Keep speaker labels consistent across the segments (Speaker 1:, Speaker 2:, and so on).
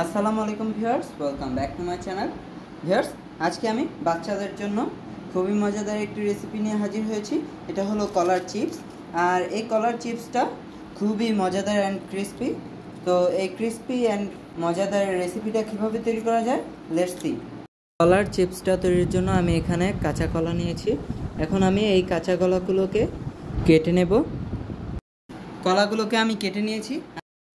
Speaker 1: আসসালামু আলাইকুম viewers, welcome back to my channel. Viewers, আজকে আমি বাচ্চাদের জন্য খুবই মজাদার একটি রেসিপি নিয়ে হাজির হয়েছি। এটা হলো কলার চিপস। আর এই কলার চিপসটা খুবই মজাদার অ্যান্ড ক্রিস্পি। তো এই ক্রিস্পি অ্যান্ড মজাদার রেসিপিটা কীভাবে তৈরি করা যায়, লেটস সি। কলার চিপসটা তৈরির জন্য আমি এখানে কাঁচা কলা নিয়েছি। এখন আমি এই কাঁচা কলাগুলোকে কেটে নেব। কলাগুলোকে আমি কেটে নিয়েছি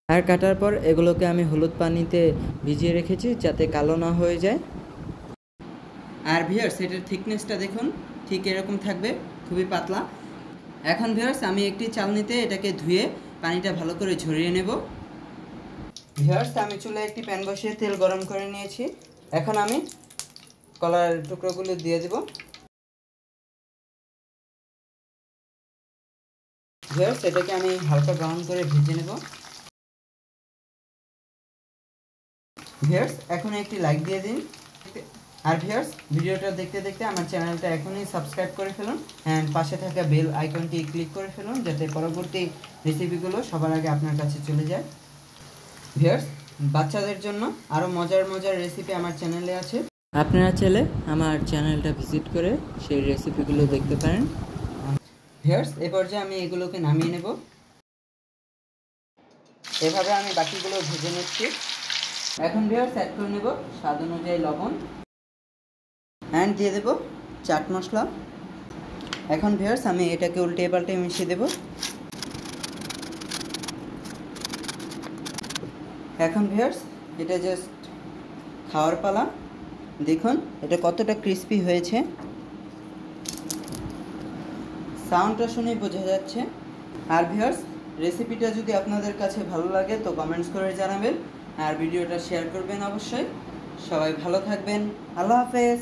Speaker 1: আর কাটার পর এগুলোকে আমি হলুদ পানিতে ভিজিয়ে রেখেছি যাতে কালো না হয়ে যায়। আর ভিউয়ার্স, এটার থিকনেসটা দেখুন, ঠিক এরকম থাকবে, খুবই পাতলা। এখন ভিউয়ার্স, আমি একটি চালনিতে এটাকে ধুয়ে পানিটা ভালো করে ঝরিয়ে নেব। ভিউয়ার্স, আমি চুলায় একটি প্যান বসিয়ে তেল গরম করে নিয়েছি। এখন আমি কলার টুকরোগুলো দিয়ে দেব। ভিউয়ার্স, এটাকে আমি হালকা ব্রাউন করে ভেজে নেব। ভিউয়ার্স, এখন একটি লাইক দিয়ে দিন। আর ভিউয়ার্স, ভিডিওটা দেখতে দেখতে আমার চ্যানেলটা এখনই সাবস্ক্রাইব করে ফেলুন অ্যান্ড পাশে থাকা বেল আইকনটি ক্লিক করে ফেলুন যাতে পরবর্তী রেসিপিগুলো সবার আগে আপনার কাছে চলে যায়। ভিউয়ার্স, বাচ্চাদের জন্য আরও মজার মজার রেসিপি আমার চ্যানেলে আছে। আপনারা চাইলে আমার চ্যানেলটা ভিজিট করে সেই রেসিপিগুলো দেখতে পারেন। ভিউয়ার্স, এই পর্যায়ে আমি এগুলোকে নামিয়ে নেব। এভাবে আমি বাকিগুলো ভেজে নিচ্ছি। এখন ভিউয়ার্স, অ্যাড করে নেব স্বাদ অনুযায়ী লবণ অ্যান্ড দিয়ে দেব চাট মশলা। এখন ভিউয়ার্স, আমি এটাকে উল্টে পাল্টে মিশিয়ে দেব। এখন ভিউয়ার্স, এটা জাস্ট খাওয়ার পালা। দেখুন এটা কতটা ক্রিস্পি হয়েছে, সাউন্ডটা শুনে বোঝা যাচ্ছে। আর ভিউয়ার্স, রেসিপিটা যদি আপনাদের কাছে ভালো লাগে তো কমেন্টস করে জানাবেন আর ভিডিওটা শেয়ার করবেন অবশ্যই। সবাই ভালো থাকবেন। আল্লাহ হাফেজ।